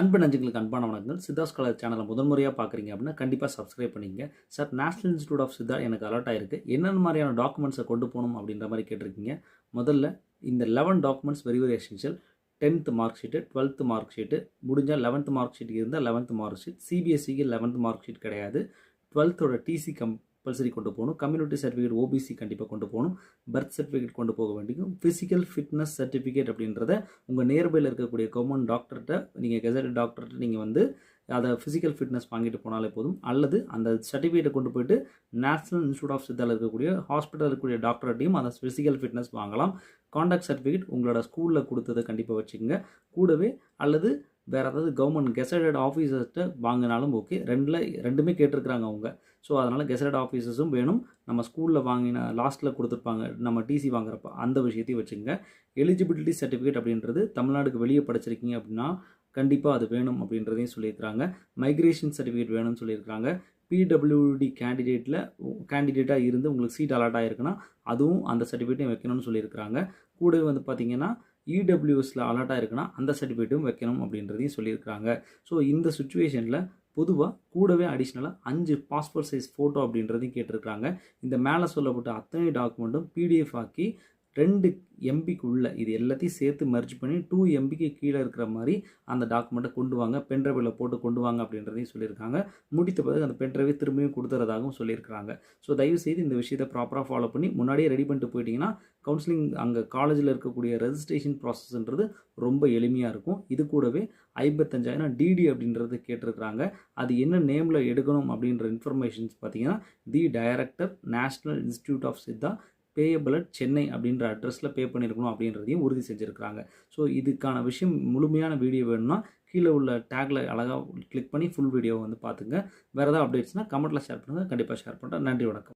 அன்பு நெஞ்சங்களுக்கு அன்பான வணக்கங்கள். சித்தா ஸ்காலர் சேனலை முதன்முறையாக பார்க்குறீங்க அப்படின்னா கண்டிப்பாக சப்ஸ்கிரைப் பண்ணிங்க. Sir, national institute of Siddha எனக்கு அலர்ட் ஆயிருக்கு. என்னென்ன மாதிரியான டாக்குமெண்ட்ஸை கொண்டு போகணும் அப்படின்ற மாதிரி கேட்டிருக்கீங்க. முதல்ல இந்த 11 documents very very essential. 10th mark sheet, 12th mark sheet, முடிஞ்சால் 11th மார்க் ஷீட் இருந்தால் 11th மார்க் ஷீட். சிபிஎஸ்சிக்கு 11th மார்க் ஷீட் கிடையாது. 12th டிசி கம்பல்சரி கொண்டு போகணும். கம்யூனிட்டி சர்டிஃபிகேட் ஓபிசி கண்டிப்பாக கொண்டு போகணும். பர்த் சர்டிஃபிகேட் கொண்டு போக வேண்டியும். ஃபிசிக்கல் ஃபிட்னஸ் சர்டிஃபிகேட் அப்படின்றத உங்கள் நியர்பையில் இருக்கக்கூடிய கவர்மெண்ட் டாக்டர்கிட்ட, நீங்கள் கெசட் டாக்டர்கிட்ட நீங்கள் வந்து அதை ஃபிசிக்கல் ஃபிட்னஸ் வாங்கிட்டு போனாலே போதும். அல்லது அந்த சர்டிஃபிகேட்டை கொண்டு போயிட்டு நேஷனல் இன்ஸ்டியூட் ஆஃப் சித்தாவில் இருக்கக்கூடிய ஹாஸ்பிட்டல் இருக்கக்கூடிய டாக்டர்கிட்டையும் அந்த ஃபிசிக்கல் ஃபிட்னஸ் வாங்கலாம். கான்டாக்ட் சர்டிஃபிகேட் உங்களோட ஸ்கூலில் கொடுத்ததை கண்டிப்பாக வச்சுக்கோங்க கூடவே. அல்லது வேறு ஏதாவது கவர்மெண்ட் கெசட்டட் ஆஃபீஸர்கிட்ட வாங்கினாலும் ஓகே. ரெண்டுமே கேட்டிருக்கிறாங்க அவங்க. ஸோ அதனால் கெசட்டட் ஆஃபீஸர்ஸும் வேணும். நம்ம ஸ்கூலில் வாங்கின லாஸ்ட்டில் கொடுத்துருப்பாங்க நம்ம டிசி வாங்குறப்ப, அந்த விஷயத்தையும் வச்சுக்கோங்க. எலிஜிபிலிட்டி சர்டிஃபிகேட் அப்படின்றது தமிழ்நாடுக்கு வெளியே படிச்சிருக்கீங்க அப்படின்னா கண்டிப்பாக அது வேணும் அப்படின்றதையும் சொல்லியிருக்கிறாங்க. மைக்ரேஷன் சர்டிஃபிகேட் வேணும்னு சொல்லியிருக்காங்க. பிடபிள்யூடி கேண்டிடேட்டாக இருந்து உங்களுக்கு சீட் அலாட் ஆகிருக்குன்னா அதுவும் அந்த சர்டிஃபிகேட்டையும் வைக்கணும்னு சொல்லியிருக்கிறாங்க. கூடவே வந்து பார்த்திங்கன்னா இடபிள்யூஎஸில் அலாட் ஆகிருக்குன்னா அந்த சர்டிஃபிகேட்டும் வைக்கணும் அப்படின்றதையும் சொல்லியிருக்கிறாங்க. ஸோ இந்த சுச்சுவேஷனில் பொதுவாக கூடவே அடிஷ்னலாக 5 பாஸ்போர்ட் சைஸ் ஃபோட்டோ அப்படின்றதையும் கேட்டிருக்கிறாங்க. இந்த மேலே சொல்லப்பட்ட அத்தனை டாக்குமெண்ட்டும் பிடிஎஃப் ஆக்கி 2 MBக்கு உள்ள இது எல்லாத்தையும் சேர்த்து மர்ஜ் பண்ணி 2 MBக்கு கீழே இருக்கிற மாதிரி அந்த டாக்குமெண்ட்டை கொண்டு வாங்க, பென்ட்ரைவில் போட்டு கொண்டு வாங்க அப்படின்றதையும் சொல்லியிருக்காங்க. முடித்த பிறகு அந்த பென்ட்ரைவை திரும்பியும் கொடுத்துறதாகவும் சொல்லியிருக்கிறாங்க. ஸோ தயவுசெய்து இந்த விஷயத்தை ப்ராப்பராக ஃபாலோ பண்ணி முன்னாடியே ரெடி பண்ணிட்டு போயிட்டீங்கன்னா கவுன்சிலிங் அங்கே காலேஜில் இருக்கக்கூடிய ரெஜிஸ்ட்ரேஷன் ப்ராசஸ்ன்றது ரொம்ப எளிமையாக இருக்கும். இது கூடவே 55,000 டிடி அப்படின்றது கேட்டிருக்கிறாங்க. அது என்ன நேமில் எடுக்கணும் அப்படின்ற இன்ஃபர்மேஷன்ஸ் பார்த்தீங்கன்னா the director national institute of Siddha payable at Chennai அப்படின்ற அட்ரஸில் பே பண்ணியிருக்கணும் அப்படின்றதையும் உறுதி செஞ்சுருக்கிறாங்க. ஸோ இதுக்கான விஷயம் முழுமையான வீடியோ வேணும்னா கீழே உள்ள டேக்கில் அழகாக கிளிக் பண்ணி ஃபுல் வீடியோவை வந்து பார்த்துங்க. வேறு ஏதாவது அப்டேட்ஸ்னால் கமெண்ட்டில் ஷேர் பண்ணுங்கள். கண்டிப்பாக ஷேர் பண்ணுறேன். நன்றி, வணக்கம்.